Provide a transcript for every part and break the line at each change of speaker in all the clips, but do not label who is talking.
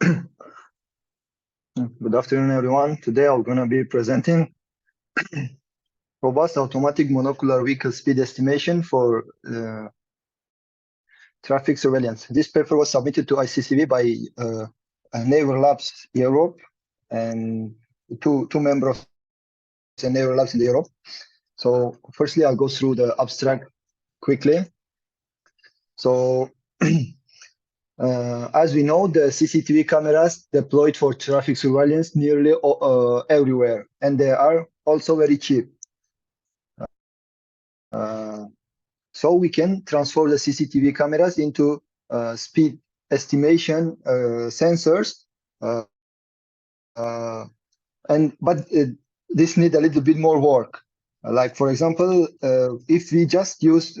Good afternoon, everyone. Today I'm going to be presenting robust automatic monocular vehicle speed estimation for traffic surveillance. This paper was submitted to ICCV by Naval Labs Europe and two members of the Naval Labs in Europe. So firstly, I'll go through the abstract quickly. So as we know, the CCTV cameras deployed for traffic surveillance nearly everywhere, and they are also very cheap. So we can transfer the CCTV cameras into speed estimation sensors, but this needs a little bit more work. Like for example, if we just use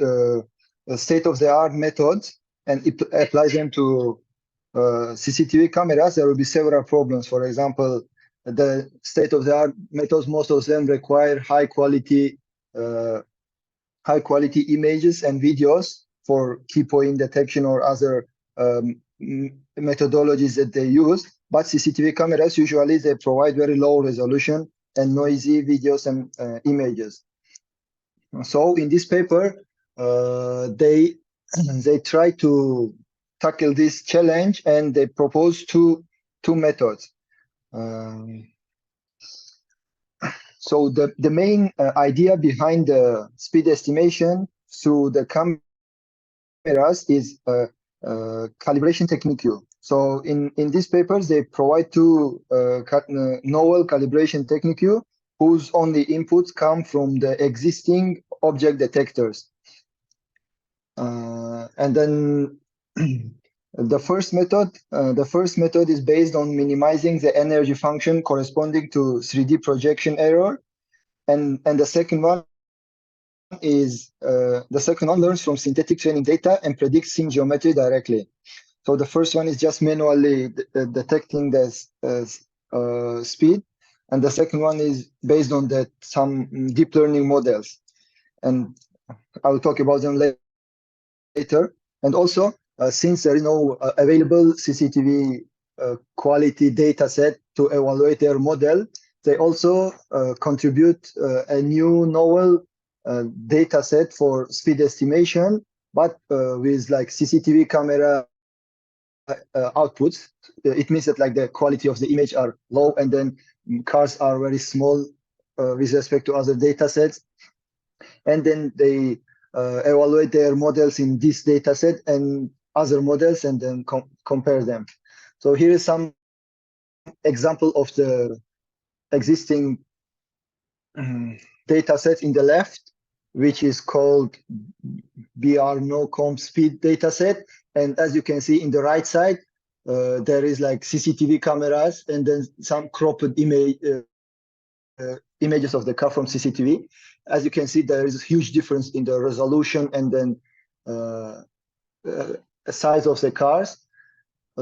state-of-the-art methods and apply them to CCTV cameras, there will be several problems. For example, the state-of-the-art methods, most of them require high quality images and videos for key point detection or other methodologies that they use. But CCTV cameras, usually they provide very low resolution and noisy videos and images. So in this paper, they try to tackle this challenge, and they propose two methods. So the main idea behind the speed estimation through the cameras is calibration technique. So in these papers, they provide two novel calibration technique whose only inputs come from the existing object detectors. And then the first method is based on minimizing the energy function corresponding to 3D projection error, and the second one learns from synthetic training data and predicts scene geometry directly. So the first one is just manually detecting the speed, and the second one is based on some deep learning models, and I will talk about them later. And also, since there is no available CCTV quality data set to evaluate their model, they also contribute a new novel data set for speed estimation, but with like CCTV camera outputs. It means that like the quality of the image are low, and then cars are very small with respect to other data sets. And then they evaluate their models in this data set and other models, and then compare them. So here is some example of the existing data set in the left, which is called BR NOCOM speed data set. And as you can see in the right side, there is like CCTV cameras and then some cropped images of the car from CCTV. As you can see, there is a huge difference in the resolution and then size of the cars.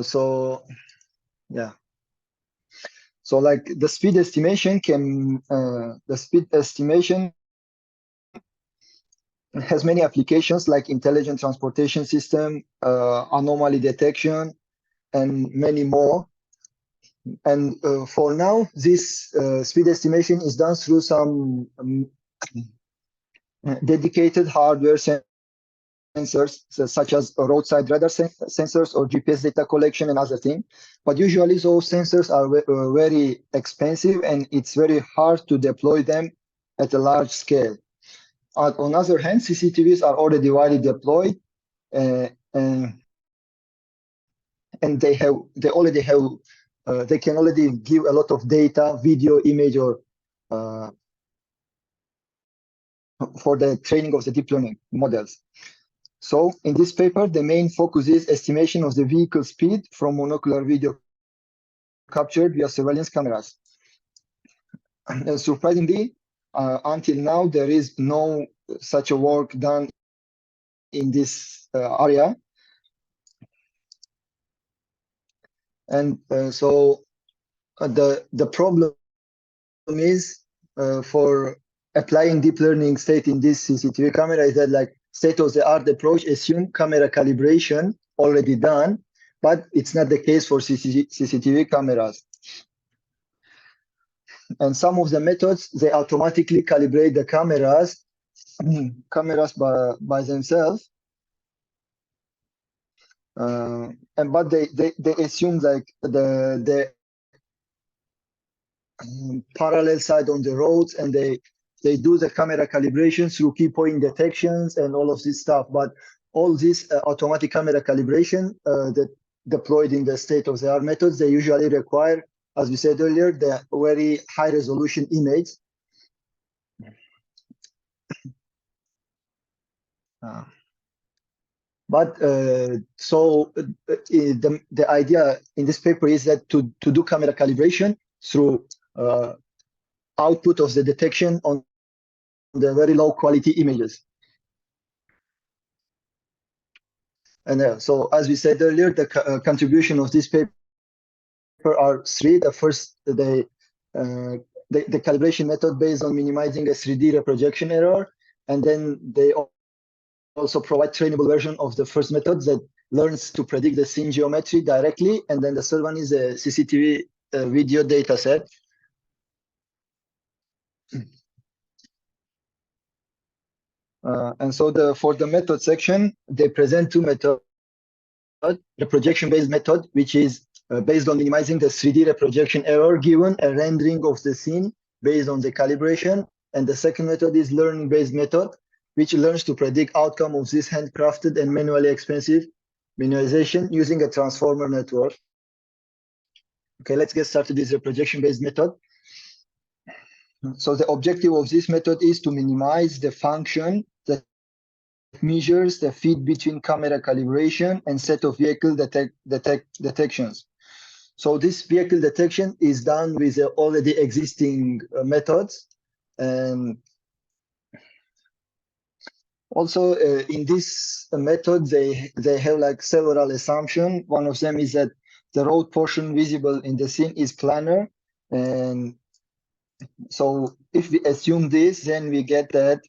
So yeah. So like the speed estimation has many applications like intelligent transportation system, anomaly detection, and many more. And for now, this speed estimation is done through some dedicated hardware sensors, such as roadside radar sensors or GPS data collection and other things. But usually those sensors are very expensive, and it's very hard to deploy them at a large scale. On the other hand, CCTVs are already widely deployed, and they can already give a lot of data, video, image, or for the training of the deep learning models. So in this paper, the main focus is estimation of the vehicle speed from monocular video captured via surveillance cameras. And surprisingly, until now, there is no such a work done in this area. And so the problem is for applying deep learning state in this CCTV camera is that like state-of-the-art approach assume camera calibration already done, but it's not the case for CCTV cameras. And some of the methods, they automatically calibrate the cameras by themselves. But they assume like the parallel side on the roads, and they do the camera calibration through key point detections and all of this stuff. But all this automatic camera calibration that deployed in the state-of-the-art methods, they usually require, as we said earlier, the very high resolution image. The idea in this paper is that to do camera calibration through output of the detection on the very low quality images. And so, as we said earlier, the contribution of this paper are three. The first, the calibration method based on minimizing a 3D reprojection error, and then they also provide trainable version of the first method that learns to predict the scene geometry directly. And then the third one is a CCTV video data set. And so for the method section, they present two methods. The projection-based method, which is based on minimizing the 3D reprojection error given a rendering of the scene based on the calibration. And the second method is learning-based method, which learns to predict outcome of this handcrafted and manually expensive miniaturization using a transformer network. Okay, let's get started with the projection-based method. So the objective of this method is to minimize the function that measures the feed between camera calibration and set of vehicle detections. So this vehicle detection is done with already existing methods. And also in this method, they have like several assumptions. One of them is that the road portion visible in the scene is planar. And so if we assume this, then we get that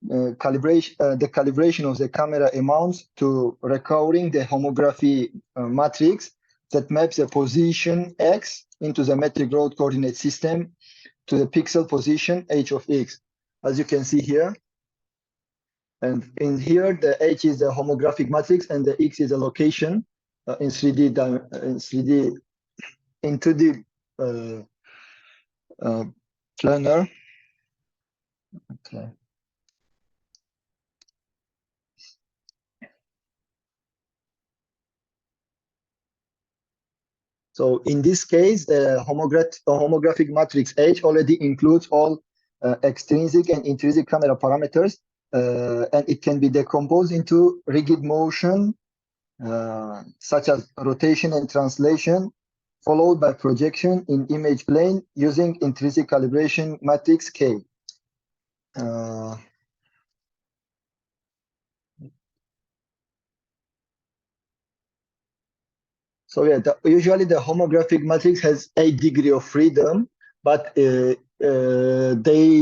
the calibration of the camera amounts to recovering the homography matrix that maps the position X into the metric road coordinate system to the pixel position H of X, as you can see here. And in here, the H is the homographic matrix and the X is a location in 2D planar. Okay. So in this case, the homographic matrix H already includes all extrinsic and intrinsic camera parameters, and it can be decomposed into rigid motion, such as rotation and translation, followed by projection in image plane using intrinsic calibration matrix K. So yeah, usually the homographic matrix has a degree of freedom, but they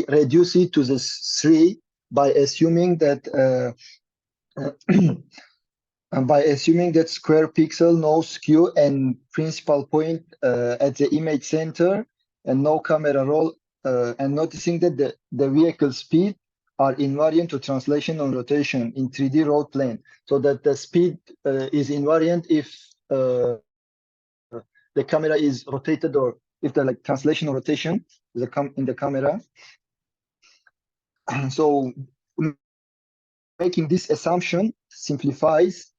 reduce it to the 3 by assuming that square pixel, no skew, and principal point at the image center, and no camera roll, and noticing that the vehicle speed are invariant to translation on rotation in 3D road plane, so that the speed is invariant if the camera is rotated, or if the like translation or rotation is in the camera. So making this assumption simplifies.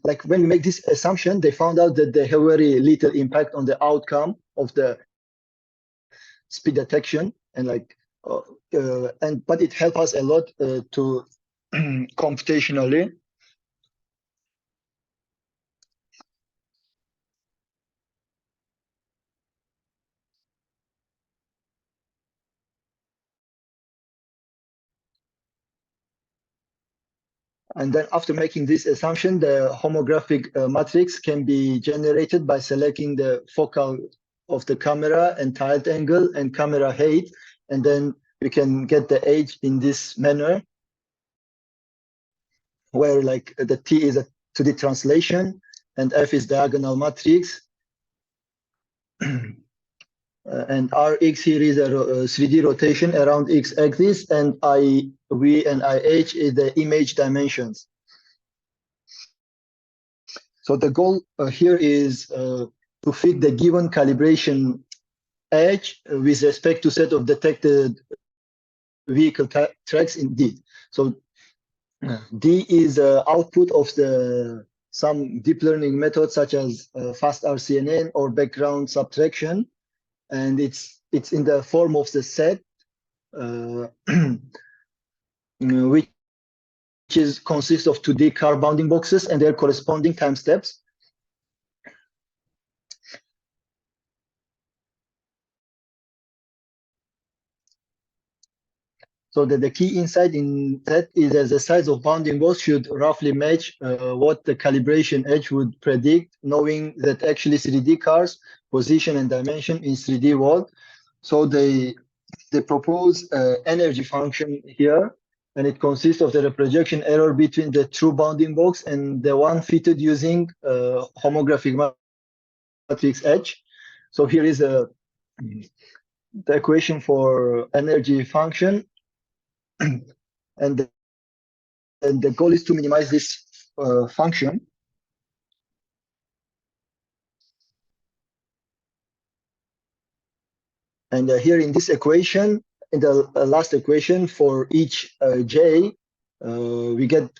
Like when we make this assumption, they found out that they have very little impact on the outcome of the speed detection, and like but it helps us a lot to computationally. And then after making this assumption, the homographic matrix can be generated by selecting the focal of the camera and tilt angle and camera height, and then we can get the H in this manner, where like the T is to the translation, and F is diagonal matrix. And Rx here is a 3D rotation around X axis, and IV and IH is the image dimensions. So the goal here is to fit the given calibration edge with respect to set of detected vehicle tracks in D. So D is output of some deep learning methods such as fast RCNN or background subtraction, and it's in the form of the set, which consists of 2D car bounding boxes and their corresponding time steps. So the key insight in that is that the size of bounding box should roughly match what the calibration edge would predict, knowing that actually 3D cars position and dimension in 3D world. So they propose energy function here, and it consists of the projection error between the true bounding box and the one fitted using homographic matrix edge. So here is the equation for energy function. And the goal is to minimize this function. And here in this equation, in the last equation for each j, we get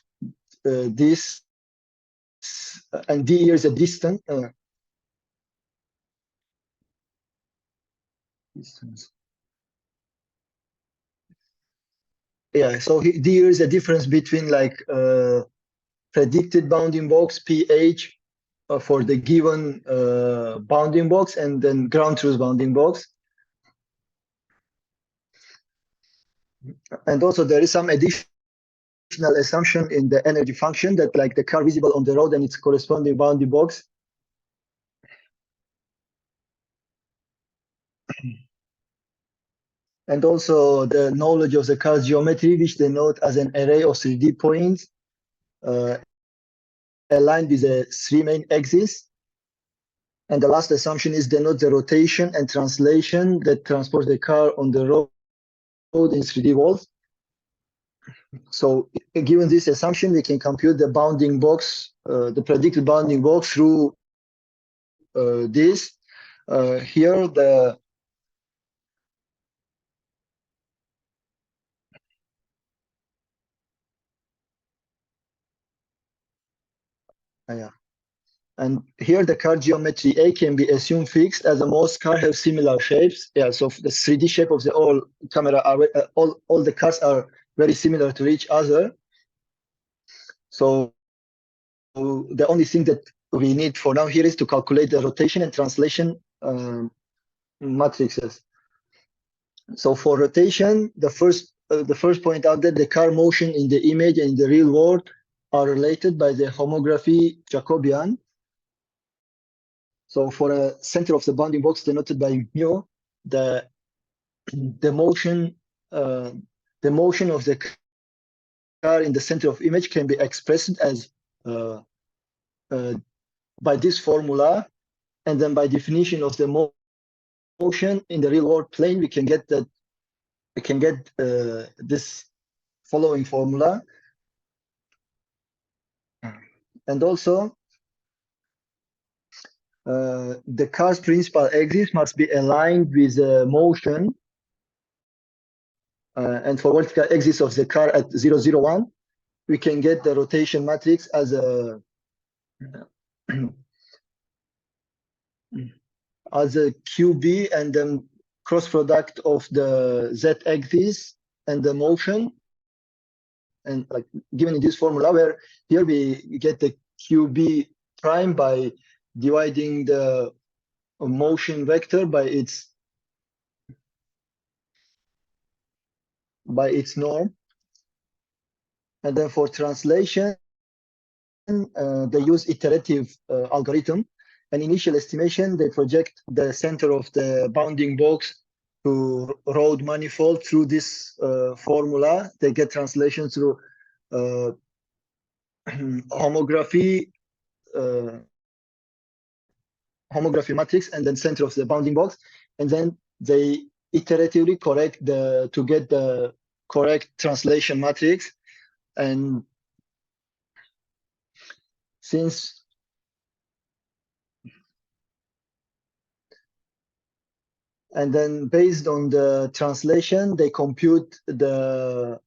this, and d here is a distance. Yeah, so d here is a difference between like predicted bounding box pH for the given bounding box and then ground truth bounding box. And also there is some additional assumption in the energy function that like the car visible on the road and its corresponding bounding box. And also the knowledge of the car's geometry, which they note as an array of 3D points aligned with the three main axes. And the last assumption is denote the rotation and translation that transports the car on the road in 3D world. So given this assumption, we can compute the bounding box, the predicted bounding box through this. Here the yeah. And here the car geometry A can be assumed fixed as the most cars have similar shapes. Yeah, so the 3D shape of the all camera are all the cars are very similar to each other. So the only thing that we need for now here is to calculate the rotation and translation matrices. So for rotation, the first point out that the car motion in the image and in the real world are related by the homography Jacobian. So for a center of the bounding box denoted by mu, the motion of the car in the center of image can be expressed as by this formula, and then by definition of the motion in the real world plane, we can get this following formula. And also the car's principal axis must be aligned with the motion, and for vertical axis of the car at 0, 0, 1, we can get the rotation matrix as a QB, and then cross product of the Z axis and the motion, and like given in this formula, where here we get the QB prime by dividing the motion vector by its norm. And then for translation, they use iterative algorithm. An initial estimation, they project the center of the bounding box to road manifold through this formula. They get translation through homography homography matrix and then center of the bounding box, and then they iteratively correct to get the correct translation matrix. And since and then based on the translation, they compute the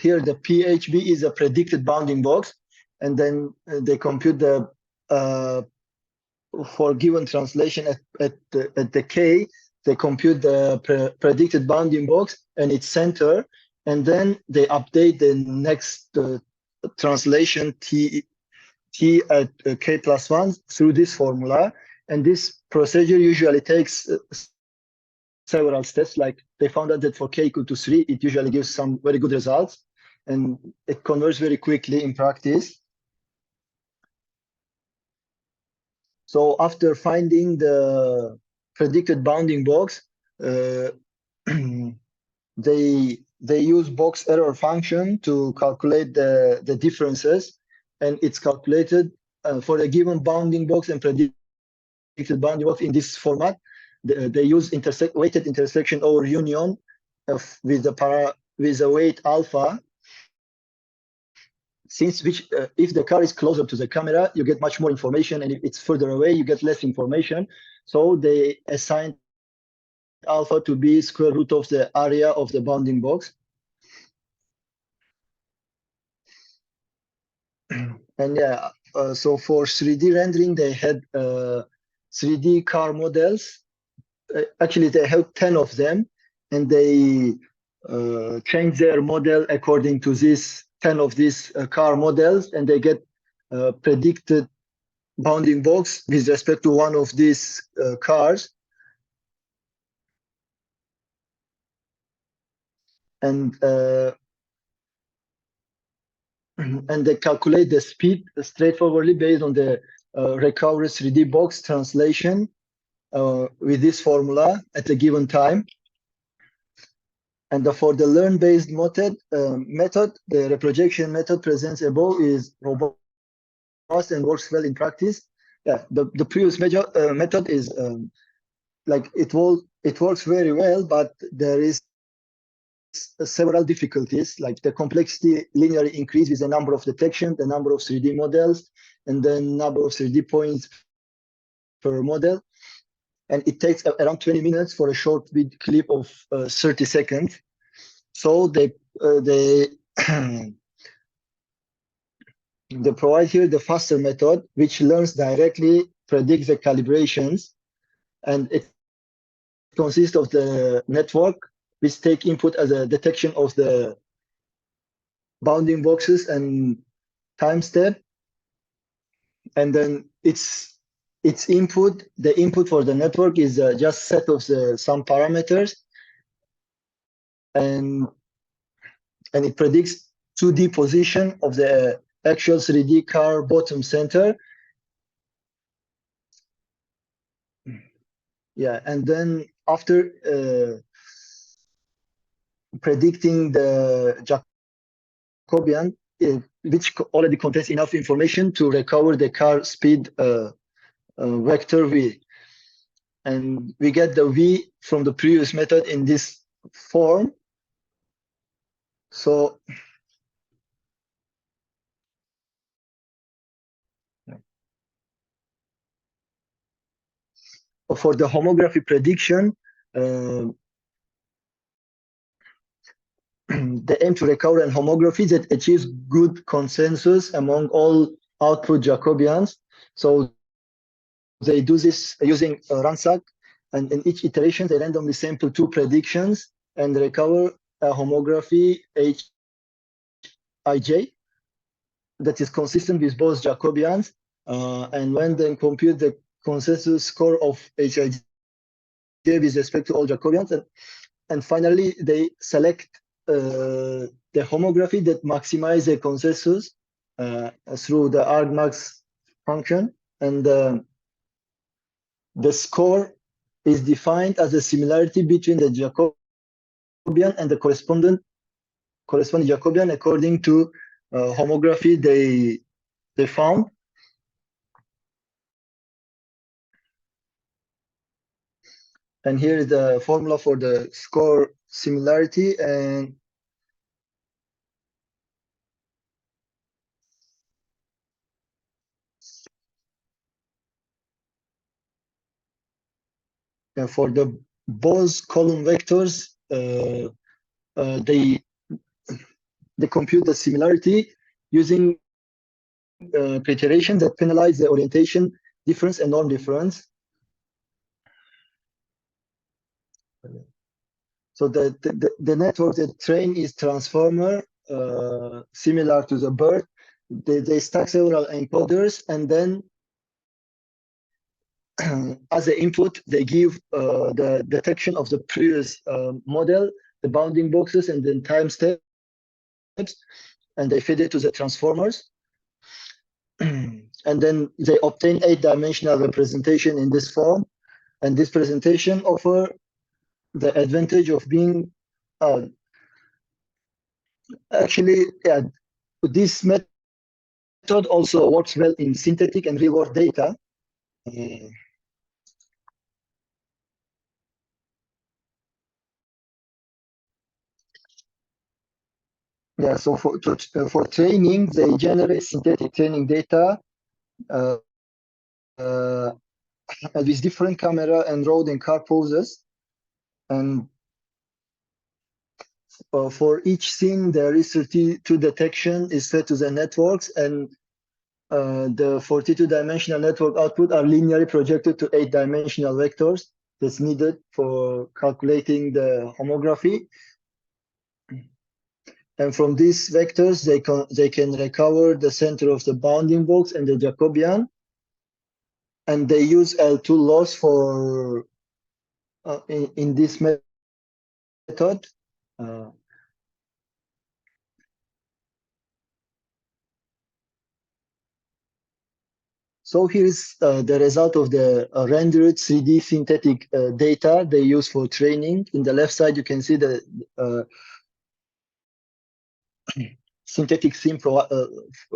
here the PHB is a predicted bounding box, and then they compute the for given translation at the K, they compute the predicted bounding box and its center, and then they update the next translation T at K plus 1 through this formula. And this procedure usually takes several steps. Like they found out that for K equal to 3, it usually gives some very good results, and it converts very quickly in practice. So after finding the predicted bounding box, they use box error function to calculate the differences, and it's calculated for a given bounding box and predicted bounding box in this format. They use weighted intersection over union with a weight alpha. Since if the car is closer to the camera, you get much more information, and if it's further away, you get less information. So they assign alpha to be square root of the area of the bounding box. And yeah, so for 3D rendering, they had 3D car models. Actually, they have 10 of them, and they change their model according to this 10 of these car models, and they get predicted bounding box with respect to one of these cars. And they calculate the speed straightforwardly based on the recovery 3D box translation with this formula at a given time. And for the learn-based method, the reprojection method presents above is robust and works well in practice. Yeah, the previous method is like it works very well, but there is several difficulties, like the complexity linearly increase with the number of detections, the number of 3D models, and then number of 3D points per model. And it takes around 20 minutes for a short clip of 30 seconds. So they they provide here the faster method, which learns directly, predicts the calibrations, and it consists of the network, which take input as a detection of the bounding boxes and time step, and then its input. The input for the network is just set of some parameters, and it predicts 2D position of the actual 3D car bottom center. Yeah, and then after predicting the Jacobian, which already contains enough information to recover the car speed vector V. And we get the V from the previous method in this form. So for the homography prediction, they aim to recover an homography that achieves good consensus among all output Jacobians. So they do this using Ransack, and in each iteration, they randomly sample 2 predictions and recover a homography Hij that is consistent with both Jacobians. And when they compute the consensus score of Hij with respect to all Jacobians, and finally, they select the homography that maximizes the consensus through the argmax function, and the score is defined as a similarity between the Jacobian and the corresponding Jacobian according to homography they found. And here is the formula for the score similarity. And for the Bose column vectors, they compute the similarity using criteria that penalize the orientation difference and norm difference. So the network that train is transformer, similar to the BERT. They stack several encoders, and then as an input, they give the detection of the previous model, the bounding boxes, and then time steps, and they feed it to the transformers. And then they obtain 8-dimensional representation in this form. And this presentation offers the advantage of being actually, yeah, this method also works well in synthetic and real-world data. Yeah, so for training, they generate synthetic training data with different camera and road and car poses. And for each scene, the RE32 detection is fed to the networks, and the 42-dimensional network output are linearly projected to 8-dimensional vectors that's needed for calculating the homography. And from these vectors, they can recover the center of the bounding box and the Jacobian. And they use L2 loss for in this method. So here's the result of the rendered 3D synthetic data they use for training. In the left side, you can see the synthetic scene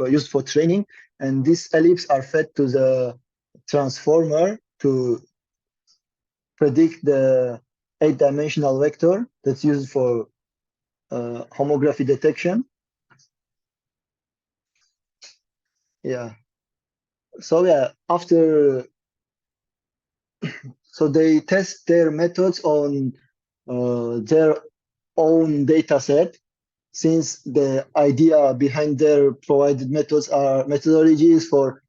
used for training. And these ellipses are fed to the transformer to predict the 8-dimensional vector that's used for homography detection. Yeah. So yeah, so they test their methods on their own data set, since the idea behind their provided methodologies for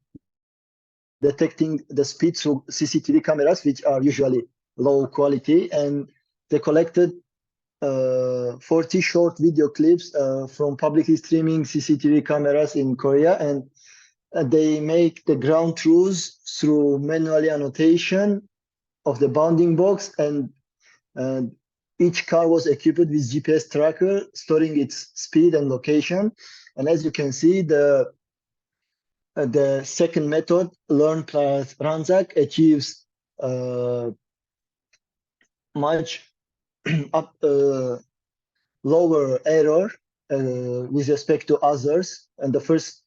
detecting the speed through CCTV cameras, which are usually low quality. And they collected 40 short video clips from publicly streaming CCTV cameras in Korea, and they make the ground truths through manually annotation of the bounding box, and each car was equipped with GPS tracker storing its speed and location. And as you can see, the second method, learn plus Ransack, achieves much lower error with respect to others. And the first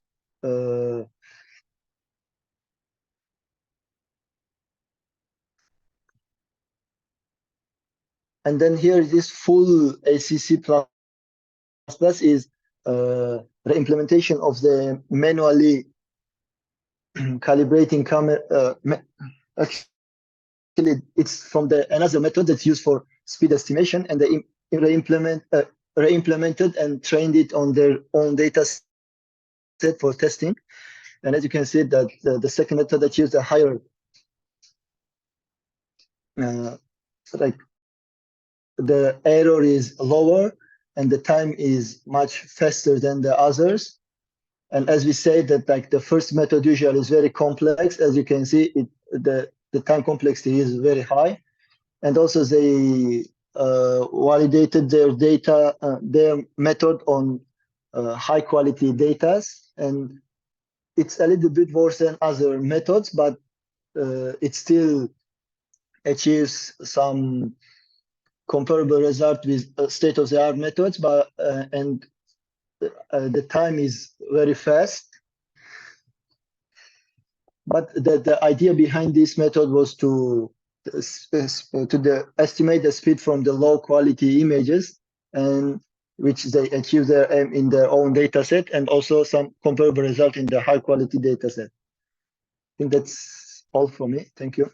and then here this full ACC plus is the implementation of the manually calibrating camera. Actually, it's from another method that's used for speed estimation, and they re-implemented and trained it on their own data set for testing. And as you can see, that the second method achieves a higher, like the error is lower and the time is much faster than the others. And as we say that, like, the first method usually is very complex. As you can see, the time complexity is very high. And also they validated their data, their method on high quality data. And it's a little bit worse than other methods, but it's still achieves some comparable result with state-of-the-art methods, but and the time is very fast. But the idea behind this method was to estimate the speed from the low quality images, and which they achieve their aim in their own data set, and also some comparable result in the high quality data set. I think that's all for me. Thank you.